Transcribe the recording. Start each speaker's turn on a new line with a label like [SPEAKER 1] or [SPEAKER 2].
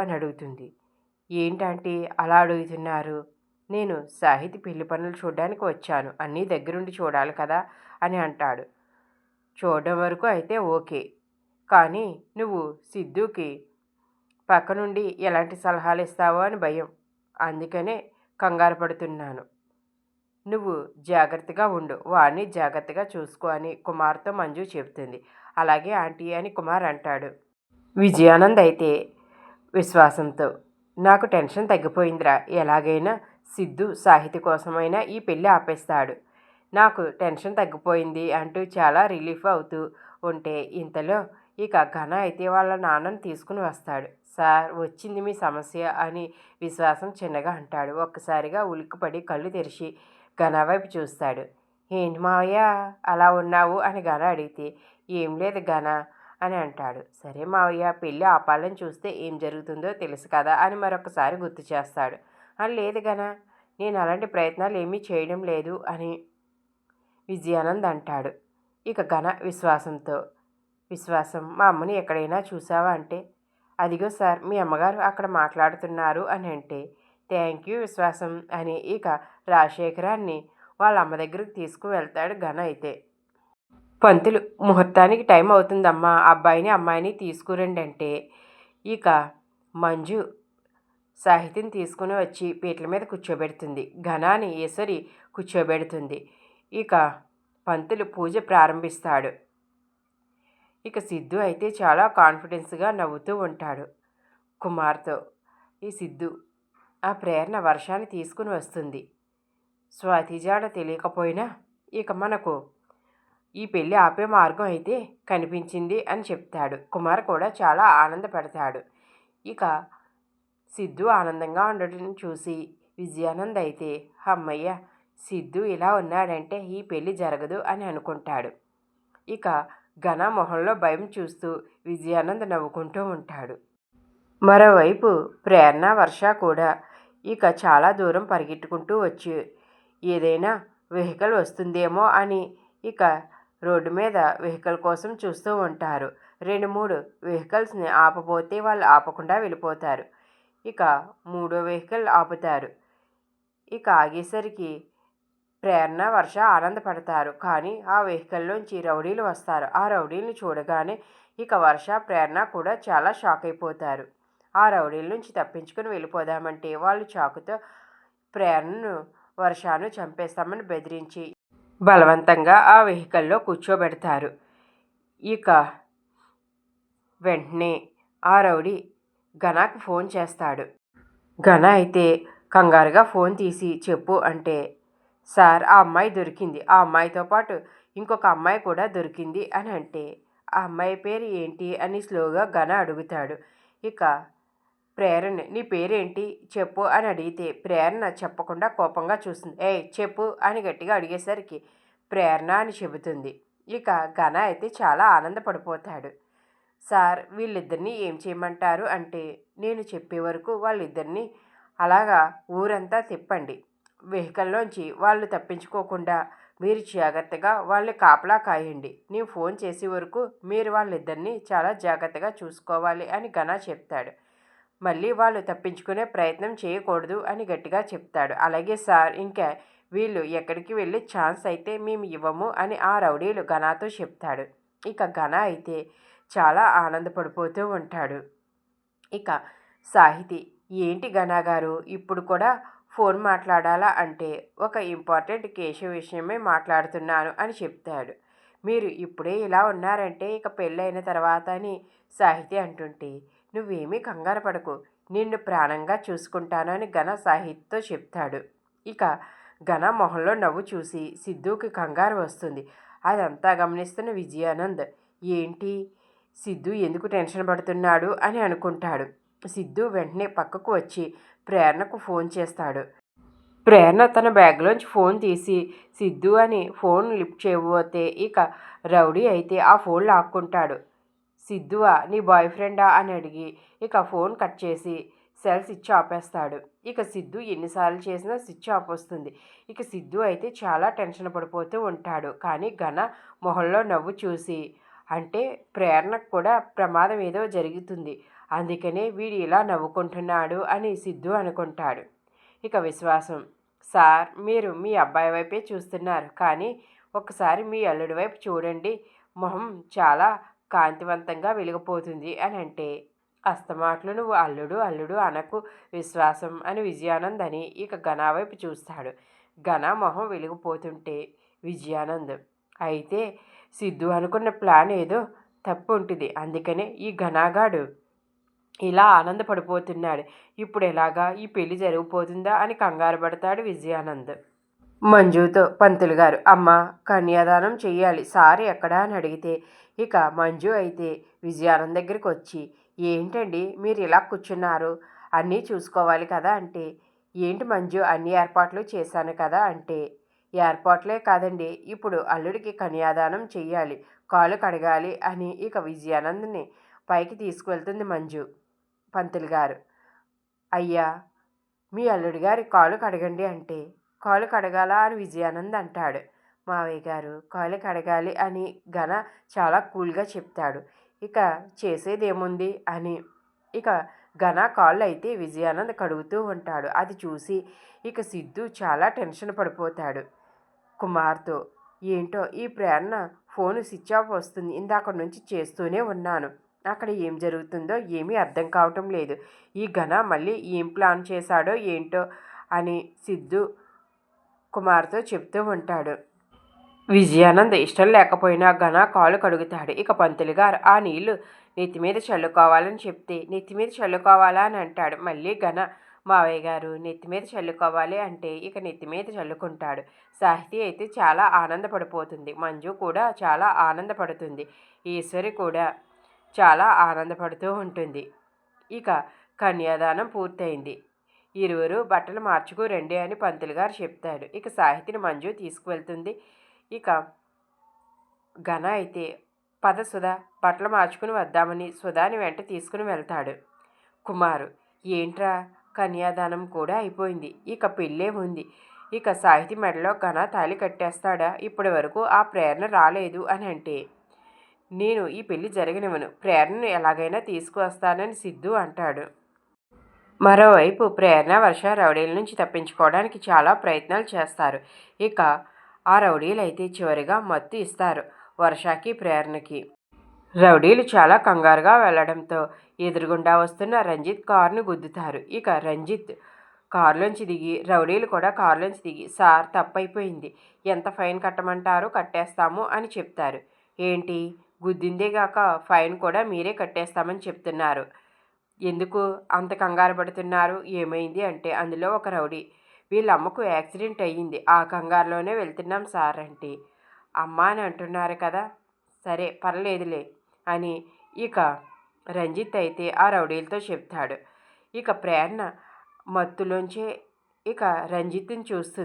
[SPEAKER 1] అని అడుగుతుంది. ఏంటంటే అలా అడుగుతున్నారు? నేను సాహితి పెళ్లి పనులు చూడడానికి వచ్చాను. అన్నీ దగ్గరుండి చూడాలి కదా అని అంటాడు. చూడడం వరకు అయితే ఓకే. కానీ నువ్వు సిద్ధుకి పక్క నుండి ఎలాంటి సలహాలు ఇస్తావో అని భయం. అందుకనే కంగారు పడుతున్నాను. నువ్వు జాగ్రత్తగా ఉండు. వాడిని జాగ్రత్తగా చూసుకో అని కుమార్తో మంజు చెబుతుంది. అలాగే ఆంటీ అని కుమార్ అంటాడు. విజయానంద్ అయితే విశ్వాసంతో, నాకు టెన్షన్ తగ్గిపోయిందిరా. ఎలాగైనా సిద్ధు సాహితి కోసమైనా ఈ పెళ్ళి ఆపేస్తాడు. నాకు టెన్షన్ తగ్గిపోయింది అంటూ చాలా రిలీఫ్ అవుతూ ఉంటే ఇంతలో ఇక ఘన అయితే వాళ్ళ నాన్నని తీసుకుని వస్తాడు. సార్, వచ్చింది మీ సమస్య అని విశ్వాసం చిన్నగా అంటాడు. ఒక్కసారిగా ఉలిక్కిపడి కళ్ళు తెరిచి ఘన వైపు చూస్తాడు. ఏంటి మావయ్య అలా ఉన్నావు అని ఘన అడిగితే, ఏం లేదు ఘన అని అంటాడు. సరే మావయ్య, పెళ్ళి ఆపాలని చూస్తే ఏం జరుగుతుందో తెలుసు కదా అని మరొకసారి గుర్తు చేస్తాడు. లేదు ఘన, నేను అలాంటి ప్రయత్నాలు ఏమీ చేయడం లేదు అని విజయానంద్ అంటాడు. ఇక ఘన విశ్వాసంతో, విశ్వాసం, మా అమ్మని ఎక్కడైనా చూసావా అంటే, అదిగో సార్ మీ అమ్మగారు అక్కడ మాట్లాడుతున్నారు అని అంటే, థ్యాంక్ యూ విశ్వాసం అని ఇక రాజశేఖరాన్ని వాళ్ళ అమ్మ దగ్గరికి తీసుకువెళ్తాడు ఘన అయితే. పంతులు, ముహూర్తానికి టైం అవుతుందమ్మా, అబ్బాయిని అమ్మాయిని తీసుకురండి అంటే ఇక మంజు సాహితిని తీసుకుని వచ్చి పీటల మీద కూర్చోబెడుతుంది. ఘనాని ఈశ్వరి కూర్చోబెడుతుంది. ఇక పంతులు పూజ ప్రారంభిస్తాడు. ఇక సిద్ధు అయితే చాలా కాన్ఫిడెన్స్గా నవ్వుతూ ఉంటాడు కుమార్తో. ఈ సిద్ధు ఆ ప్రేరణ వర్షాన్ని తీసుకుని వస్తుంది. స్వాతిజాడ తెలియకపోయినా ఇక మనకు ఈ పెళ్ళి ఆపే మార్గం అయితే కనిపించింది అని చెప్తాడు. కుమార్ కూడా చాలా ఆనందపడతాడు. ఇక సిద్ధు ఆనందంగా ఉండటం చూసి విజయానంద్ అయితే, అమ్మయ్య, సిద్ధు ఇలా ఉన్నాడంటే ఈ పెళ్ళి జరగదు అని అనుకుంటాడు. ఇక ఘన మొహంలో భయం చూస్తూ విజయానంద్ నవ్వుకుంటూ ఉంటాడు. మరోవైపు ప్రేరణ వర్ష కూడా ఇక చాలా దూరం పరిగెట్టుకుంటూ వచ్చి ఏదైనా వెహికల్ వస్తుందేమో అని ఇక రోడ్డు మీద వెహికల్ కోసం చూస్తూ ఉంటారు. 2-3 వెహికల్స్ని ఆపబోతే వాళ్ళు ఆపకుండా వెళ్ళిపోతారు. ఇక 3వ వెహికల్ ఆపుతారు. ఇక ఆగేసరికి ప్రేరణ వర్ష ఆనందపడతారు. కానీ ఆ వెహికల్లోంచి రౌడీలు వస్తారు. ఆ రౌడీలను చూడగానే ఇక వర్ష ప్రేరణ కూడా చాలా షాక్ అయిపోతారు. ఆ రౌడీల నుంచి తప్పించుకొని వెళ్ళిపోదామంటే వాళ్ళు చాకుతో ప్రేరణను వర్షను చంపేస్తామని బెదిరించి బలవంతంగా ఆ వెహికల్లో కూర్చోబెడతారు. ఇక వెంటనే ఆ రౌడీ ఘనాకి ఫోన్ చేస్తాడు. ఘన అయితే కంగారుగా ఫోన్ తీసి చెప్పు అంటే, సార్, ఆ అమ్మాయి దొరికింది. ఆ అమ్మాయితో పాటు ఇంకొక అమ్మాయి కూడా దొరికింది అని అంటే, ఆ అమ్మాయి పేరు ఏంటి అని స్లోగా ఘన అడుగుతాడు. ఇక ప్రేరణ, నీ పేరేంటి చెప్పు అని అడిగితే ప్రేరణ చెప్పకుండా కోపంగా చూస్తుంది. చెప్పు అని గట్టిగా అడిగేసరికి ప్రేరణ అని చెబుతుంది. ఇక ఘన అయితే చాలా ఆనందపడిపోతాడు. సార్, వీళ్ళిద్దరినీ ఏం చేయమంటారు అంటే, నేను చెప్పే వరకు వాళ్ళిద్దరినీ అలాగా ఊరంతా తిప్పండి. వెహికల్లోంచి వాళ్ళు తప్పించుకోకుండా మీరు జాగ్రత్తగా వాళ్ళని కాపలా కాయండి. నేను ఫోన్ చేసే వరకు మీరు వాళ్ళిద్దరినీ చాలా జాగ్రత్తగా చూసుకోవాలి అని ఘన చెప్తాడు. మళ్ళీ వాళ్ళు తప్పించుకునే ప్రయత్నం చేయకూడదు అని గట్టిగా చెప్తాడు. అలాగే సార్, ఇంకా వీళ్ళు ఎక్కడికి వెళ్ళే ఛాన్స్ అయితే మేము ఇవ్వము అని ఆ రౌడీలు ఘనాతో చెప్తాడు. ఇక ఘన అయితే చాలా ఆనందపడిపోతూ ఉంటాడు. ఇక సాహితి, ఏంటి ఘన గారు ఇప్పుడు కూడా ఫోన్ మాట్లాడాలా అంటే, ఒక ఇంపార్టెంట్ కేసు విషయమే మాట్లాడుతున్నాను అని చెప్తాడు. మీరు ఇప్పుడే ఇలా ఉన్నారంటే ఇక పెళ్ళైన తర్వాత అని సాహితి అంటుంటే, నువ్వేమీ కంగారు పడకు, నిన్ను ప్రాణంగా చూసుకుంటాను అని ఘన సాహితితో చెప్తాడు. ఇక ఘన మొహంలో నవ్వు చూసి సిద్ధుకి కంగారు వస్తుంది. అదంతా గమనిస్తున్న విజయానంద్, ఏంటి సిద్ధు ఎందుకు టెన్షన్ పడుతున్నాడు అని అనుకుంటాడు. సిద్ధు వెంటనే పక్కకు వచ్చి ప్రేరణకు ఫోన్ చేస్తాడు. ప్రేరణ తన బ్యాగ్లోంచి ఫోన్ తీసి సిద్ధు అని ఫోన్ లిఫ్ట్ చేయబోతే ఇక రౌడీ అయితే ఆ ఫోన్ లాక్కుంటాడు. సిద్ధువా, నీ బాయ్ ఫ్రెండా అని అడిగి ఇక ఫోన్ కట్ చేసి సెల్ స్విచ్ ఆపేస్తాడు. ఇక సిద్ధు ఎన్నిసార్లు చేసినా స్విచ్ ఆఫ్ వస్తుంది. ఇక సిద్ధు అయితే చాలా టెన్షన్ పడిపోతూ ఉంటాడు. కానీ ఘన మొహంలో నవ్వు చూసి, అంటే ప్రేరణకు కూడా ప్రమాదం ఏదో జరుగుతుంది, అందుకనే వీడు ఇలా నవ్వుకుంటున్నాడు అని సిద్ధు అనుకుంటాడు. ఇక విశ్వాసం, సార్ మీరు మీ అబ్బాయి వైపే చూస్తున్నారు, కానీ ఒకసారి మీ అల్లుడి వైపు చూడండి, మొహం చాలా కాంతివంతంగా వెలిగిపోతుంది అని అంటే, అస్తమాట్లు నువ్వు అల్లుడు అల్లుడు అనకు విశ్వాసం అని విజయానంద్ అని ఇక ఘనా వైపు చూస్తాడు. ఘనా మొహం వెలిగిపోతుంటే విజయానంద్, అయితే సిద్ధు అనుకున్న ప్లాన్ ఏదో తప్పు ఉంటుంది, అందుకనే ఈ ఘనాగాడు ఇలా ఆనందపడిపోతున్నాడు. ఇప్పుడు ఎలాగా ఈ పెళ్లి జరిగిపోతుందా అని కంగారు పడతాడు విజయానంద్. మంజుతో పంతులు గారు, అమ్మ కన్యాదానం చెయ్యాలి, సారీ ఎక్కడా అని అడిగితే, ఇక మంజు అయితే విజయానంద్ దగ్గరికి వచ్చి, ఏంటండి మీరు ఇలా కూర్చున్నారు, అన్నీ చూసుకోవాలి కదా అంటే, ఏంటి మంజు అన్ని ఏర్పాట్లు చేశాను కదా అంటే, ఏర్పాట్లే కాదండి, ఇప్పుడు అల్లుడికి కన్యాదానం చెయ్యాలి, కాలు కడగాలి అని ఇక విజయానంద్ని పైకి తీసుకువెళ్తుంది మంజు. పంతులు గారు, అయ్యా మీ అల్లుడి గారి కాలు కడగండి అంటే, కాలు కడగాల అని విజయానంద్ అంటాడు. మావయ్య గారు కాలు కడగాలి అని ఘన చాలా కూల్గా చెప్తాడు. ఇక చేసేదేముంది అని ఇక ఘన కాళ్ళు అయితే విజయానంద్ కడుగుతూ ఉంటాడు. అది చూసి ఇక సిద్ధు చాలా టెన్షన్ పడిపోతాడు. కుమార్తో, ఏంటో ఈ ప్రేరణ ఫోను స్విచ్ ఆఫ్ వస్తుంది, ఇందాక నుంచి చేస్తూనే ఉన్నాను, అక్కడ ఏం జరుగుతుందో ఏమీ అర్థం కావటం లేదు, ఈ ఘన మళ్ళీ ఏం ప్లాన్ చేశాడో ఏంటో అని సిద్ధు కుమార్తో చెప్తూ ఉంటాడు. విజయానంద్ ఇష్టం లేకపోయినా ఘన కాలు కడుగుతాడు. ఇక పంతులు గారు ఆ నీళ్లు నెత్తి మీద చల్లుకోవాలని చెప్తే, నెత్తి మీద చల్లుకోవాలా అని అంటాడు. మళ్ళీ ఘన, మావయ్య గారు నెత్తి మీద చల్లుకోవాలి అంటే ఇక నెత్తి మీద చల్లుకుంటాడు. సాహితీ అయితే చాలా ఆనందపడిపోతుంది. మంజు కూడా చాలా ఆనందపడుతుంది. ఈశ్వరి కూడా చాలా ఆనందపడుతూ ఉంటుంది. ఇక కన్యాదానం పూర్తయింది. ఇరువురు బట్టలు మార్చుకు రండి అని పంతులు గారు చెప్తాడు. ఇక సాహితిని మంజు తీసుకువెళ్తుంది. ఇక ఘన అయితే, పద సుధా బట్టలు మార్చుకుని వద్దామని సుధాని వెంట తీసుకుని వెళ్తాడు. కుమారు, ఏంట్రా కన్యాదానం కూడా అయిపోయింది, ఇక పెళ్ళే ఉంది, ఇక సాహితి మెడలో ఘన తాళి కట్టేస్తాడా, ఇప్పటి వరకు ఆ ప్రేరణ రాలేదు అని అంటే, నేను ఈ పెళ్లి జరగనివ్వను, ప్రేరణను ఎలాగైనా తీసుకువస్తానని సిద్ధు అంటాడు. మరోవైపు ప్రేరణ వర్ష రౌడీల నుంచి తప్పించుకోవడానికి చాలా ప్రయత్నాలు చేస్తారు. ఇక ఆ రౌడీలు అయితే చివరిగా మత్తు ఇస్తారు వర్షకి ప్రేరణకి. రౌడీలు చాలా కంగారుగా వెళ్లడంతో ఎదురుగుండా వస్తున్న రంజిత్ కారును గుద్దుతారు. ఇక రంజిత్ కారులోంచి దిగి, రౌడీలు కూడా కారులోంచి దిగి, సార్ తప్పైపోయింది, ఎంత ఫైన్ కట్టమంటారో కట్టేస్తాము అని చెప్తారు. ఏంటి గుద్దిందేగాక ఫైన్ కూడా మీరే కట్టేస్తామని చెప్తున్నారు, ఎందుకు అంత కంగారు పడుతున్నారు, ఏమైంది అంటే, అందులో ఒక రౌడీ, వీళ్ళ అమ్మకు యాక్సిడెంట్ అయ్యింది, ఆ కంగారులోనే వెళ్తున్నాం సార్ అంటే, అమ్మ అని అంటున్నారు కదా, సరే పర్లేదులే అని ఇక రంజిత్ అయితే ఆ రౌడీలతో చెప్తాడు. ఇక ప్రేరణ మత్తులోంచే ఇక రంజిత్ని చూస్తుంది.